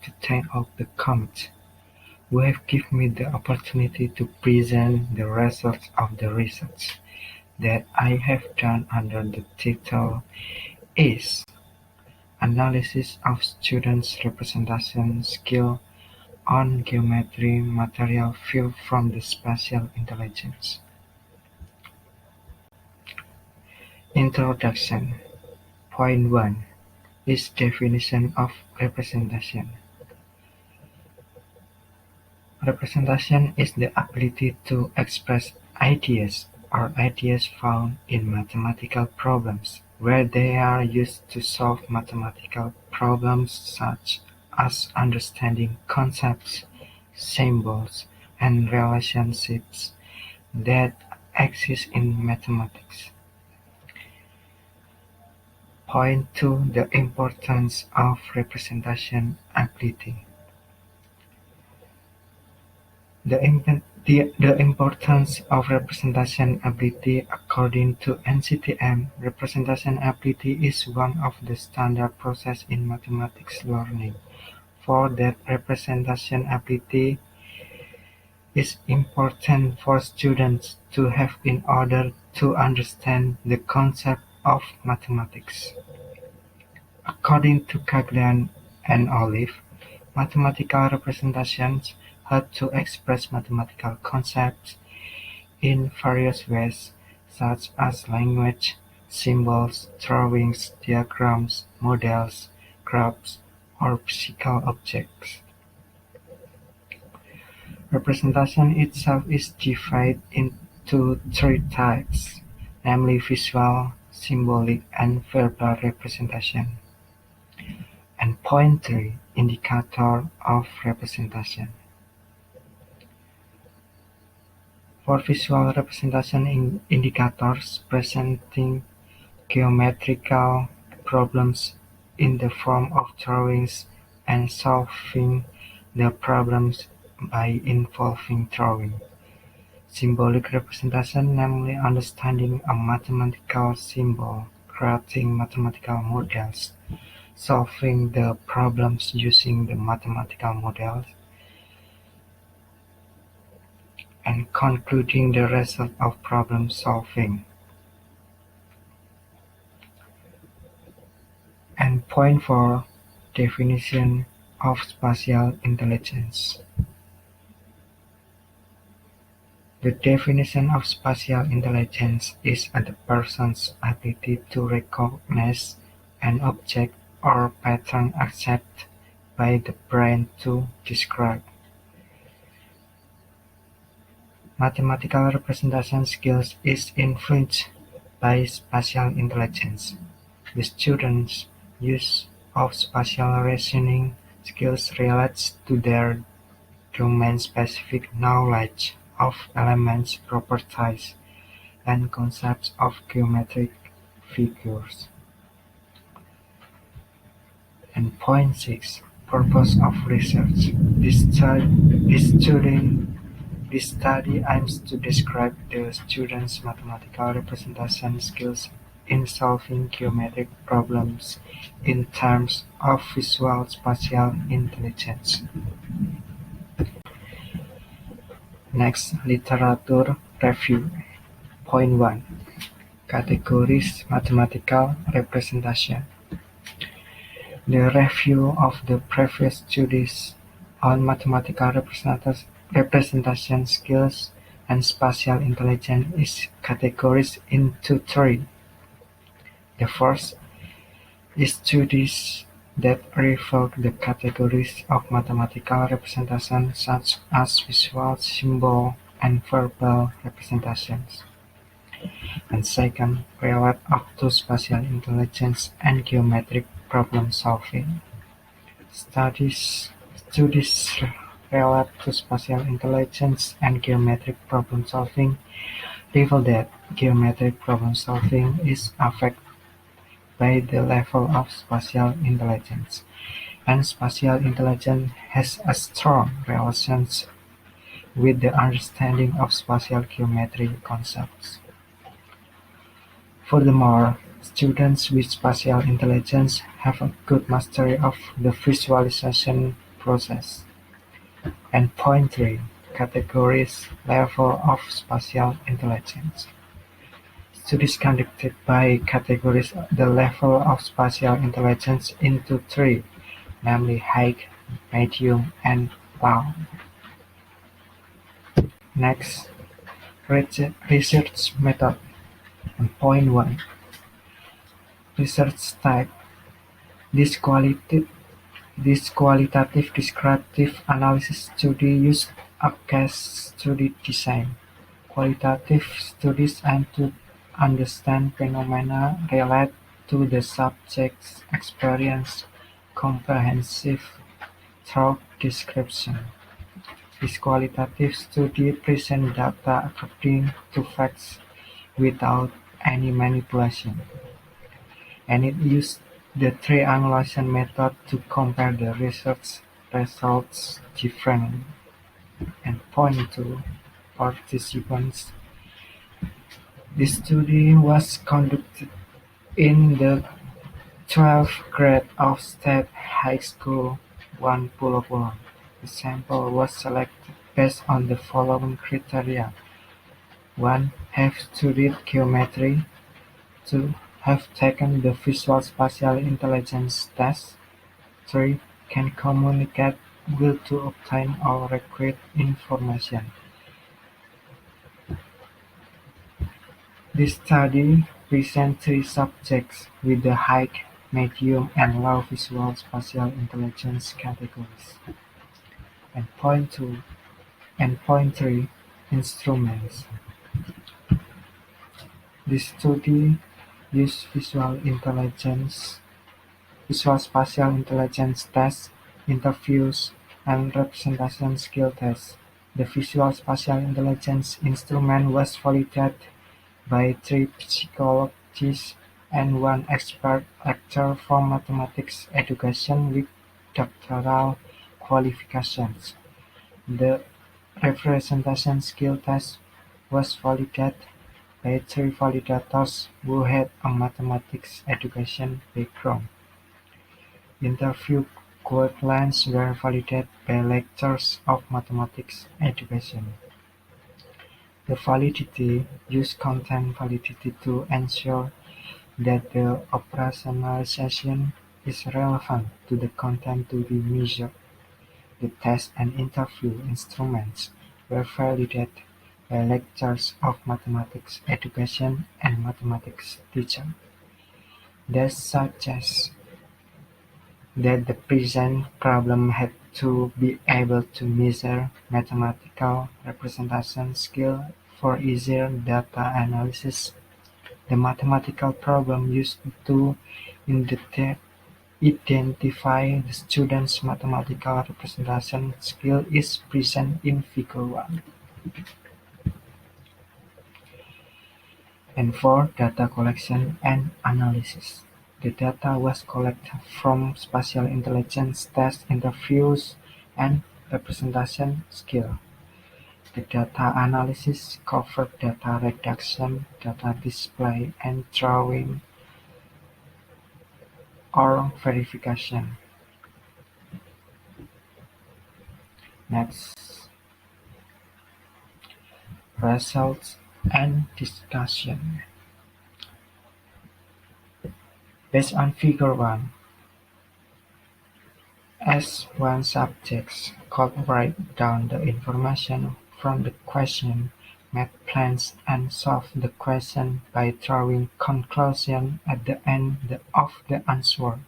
to thank all the committee who have given me the opportunity to present the results of the research that I have done under the title is Analysis of Students' Representation Skill on Geometry Material View from the Spatial Intelligence. Introduction. Point 1 is definition of representation. Representation is the ability to express ideas or ideas found in mathematical problems where they are used to solve mathematical problems such as understanding concepts, symbols, and relationships that exist in mathematics. Point 2. The importance of representation ability. The importance of representation ability according to NCTM, representation ability is one of the standard process in mathematics learning. For that, representation ability is important for students to have in order to understand the concept of mathematics. According to Caglian and Olive, mathematical representations help to express mathematical concepts in various ways, such as language, symbols, drawings, diagrams, models, graphs, or physical objects. Representation itself is divided into three types, namely visual, symbolic, and verbal representation. And point 3, indicator of representation. For visual representation indicators presenting geometrical problems in the form of drawings and solving the problems by involving drawing. Symbolic representation, namely understanding a mathematical symbol, creating mathematical models, solving the problems using the mathematical models, and concluding the result of problem solving. And point 4, definition of spatial intelligence. The definition of spatial intelligence is a person's ability to recognize an object or pattern accepted by the brain to describe. Mathematical representation skills is influenced by spatial intelligence. The students' use of spatial reasoning skills relates to their domain-specific knowledge of elements, properties, and concepts of geometric figures. And point 6, purpose of research. This study aims to describe the students' mathematical representation skills in solving geometric problems in terms of visual spatial intelligence. Next, literature review. Point 1. Categorized mathematical representation. The review of the previous studies on mathematical representation skills and spatial intelligence is categorized into three. The first is studies that refer the categories of mathematical representation such as visual, symbol, and verbal representations. And second, relate up to spatial intelligence and geometric problem solving. Studies relate to spatial intelligence and geometric problem solving reveal that geometric problem solving is affected by the level of spatial intelligence, and spatial intelligence has a strong relation with the understanding of spatial geometry concepts. Furthermore, students with spatial intelligence have a good mastery of the visualization process. And point 3. Categories level of spatial intelligence. Studies conducted by categories the level of spatial intelligence into three, namely high, medium, and low. Next, research method. And point 1. Research type. This qualitative descriptive analysis study used a case study design. Qualitative studies aim to understand phenomena related to the subject's experience comprehensive through description. This qualitative study presents data according to facts without any manipulation, and it used the triangulation method to compare the research results differently. And point 2. Participants. The study was conducted in the 12th grade of State High School 1 Pulokulon. The sample was selected based on the following criteria: 1. Have studied geometry. 2. Have taken the visual-spatial intelligence test. 3. Can communicate will to obtain or require information. This study presents three subjects with the high, medium, and low visual-spatial intelligence categories. And point 2 and point 3. Instruments. This study used visual-spatial intelligence tests, interviews, and representation skill tests. The visual-spatial intelligence instrument was validated by 3 psychologists and 1 expert lecturer from mathematics education with doctoral qualifications. The representation skill test was validated by 3 validators who had a mathematics education background. Interview guidelines were validated by lecturers of mathematics education. The validity used content validity to ensure that the operationalization is relevant to the content to be measured. The test and interview instruments were validated by lecturers of mathematics education and mathematics teachers. This suggests that the present problem had to be able to measure mathematical representation skill for easier data analysis. The mathematical problem used to identify the student's mathematical representation skill is present in Figure 1. And 4. Data collection and analysis. The data was collected from spatial intelligence test interviews and representation skill. The data analysis covered data reduction, data display, and drawing or verification. Next, results and discussion. Based on Figure 1, as one subject could write down the information from the question, make plans, and solve the question by drawing conclusions at the end of the answer.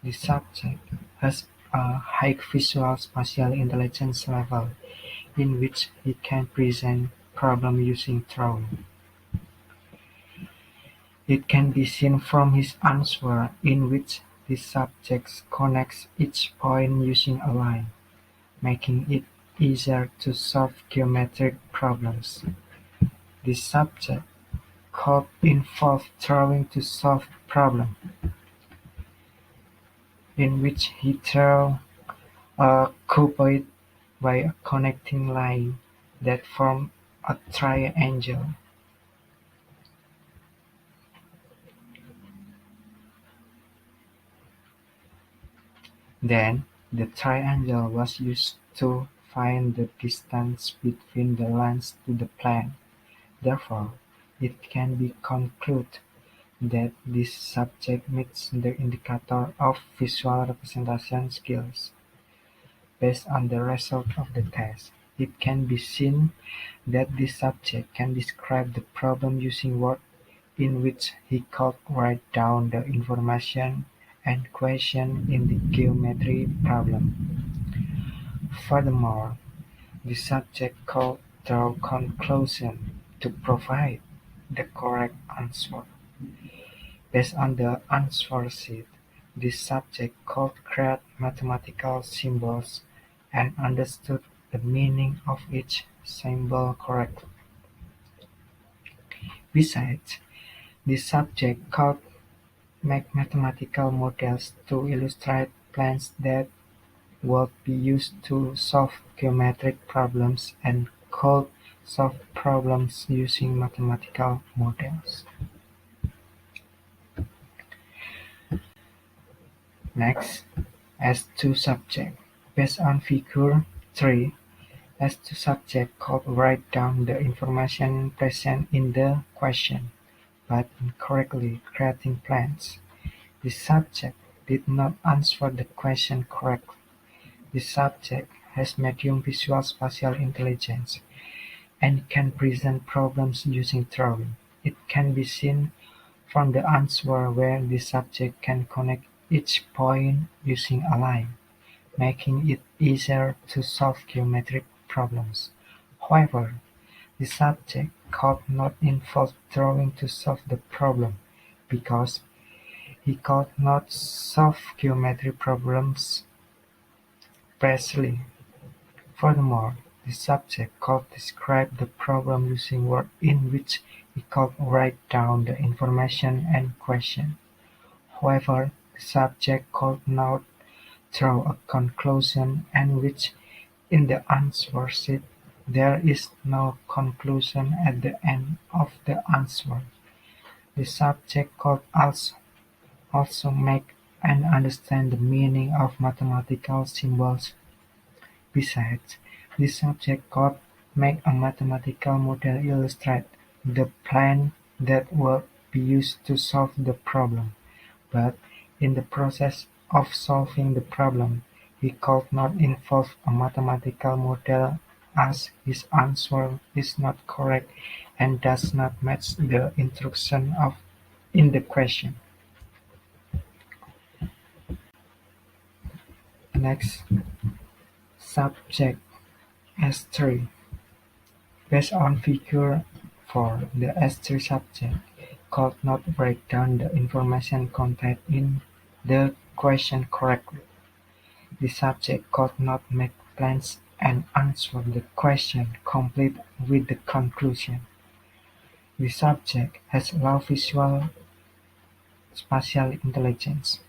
The subject has a high visual spatial intelligence level in which he can present problems using drawing. It can be seen from his answer in which the subject connects each point using a line, making it easier to solve geometric problems. The subject could involve drawing to solve the problem, in which he drew a cuboid by a connecting line that formed a triangle. Then, The triangle was used to find the distance between the lines to the plane. Therefore, it can be concluded that this subject meets the indicator of visual representation skills. Based on the result of the test, it can be seen that this subject can describe the problem using words in which he could write down the information and question in the geometry problem. Furthermore, the subject could draw conclusions to provide the correct answer. Based on the answer sheet, the subject could create mathematical symbols and understood the meaning of each symbol correctly. Besides, the subject could make mathematical models to illustrate plans that would be used to solve geometric problems and could solve problems using mathematical models. Next, S2 subject. Based on figure 3, S2 subject could write down the information present in the question, but incorrectly creating plans. The subject did not answer the question correctly. The subject has medium visual-spatial intelligence and can present problems using drawing. It can be seen from the answer where the subject can connect each point using a line, making it easier to solve geometric problems. However, the subject could not involve drawing to solve the problem because he could not solve geometric problems precisely. Furthermore, the subject could describe the problem using words in which he could write down the information and question. However, the subject could not draw a conclusion and which in the answer sheet there is no conclusion at the end of the answer. The subject could also make and understand the meaning of mathematical symbols. Besides, the subject could make a mathematical model illustrate the plan that would be used to solve the problem, but in the process of solving the problem, he could not involve a mathematical model as his answer is not correct and does not match the instruction in the question. Next, subject S3. Based on figure 4, the S3 subject could not break down the information contained in the question correctly. The subject could not make plans and answer the question complete with the conclusion. The subject has low visual spatial intelligence.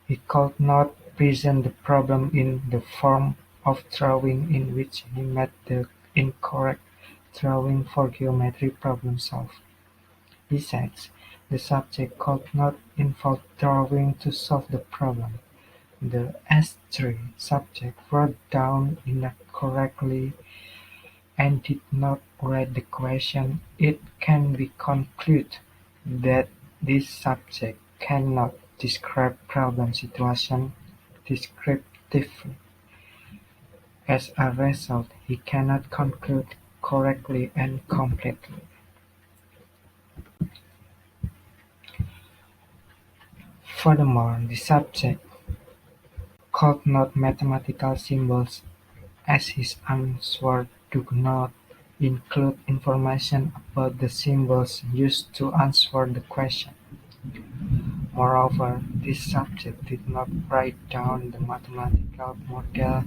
He could not present the problem in the form of drawing in which he made the incorrect drawing for geometry problem solved. Besides, the subject could not involve drawing to solve the problem. The S3 subject wrote down incorrectly and did not write the question. It can be concluded that this subject cannot describe problem situation descriptively. As a result, he cannot conclude correctly and completely. Furthermore, the subject could not mathematical symbols as his answer do not include information about the symbols used to answer the question. Moreover, this subject did not write down the mathematical model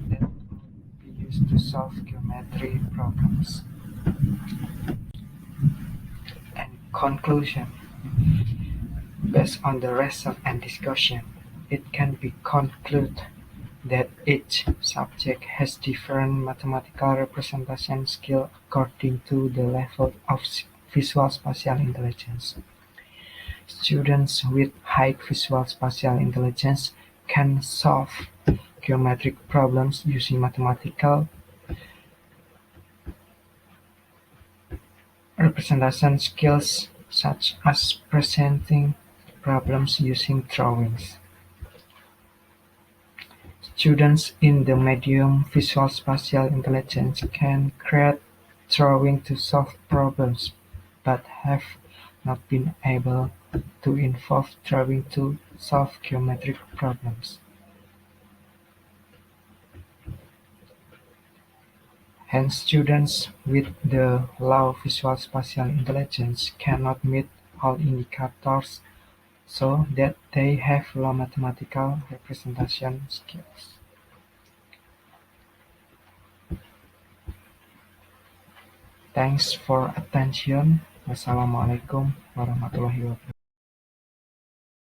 that would be used to solve geometry problems. And conclusion. Based on the result and discussion, it can be concluded that each subject has different mathematical representation skill according to the level of visual spatial intelligence. Students with high visual spatial intelligence can solve geometric problems using mathematical representation skills such as presenting problems using drawings. Students in the medium visual-spatial intelligence can create drawings to solve problems, but have not been able to involve drawing to solve geometric problems. Hence, students with the low visual-spatial intelligence cannot meet all indicators, so that they have low mathematical representation skills. Thanks for attention. Wassalamualaikum warahmatullahi wabarakatuh.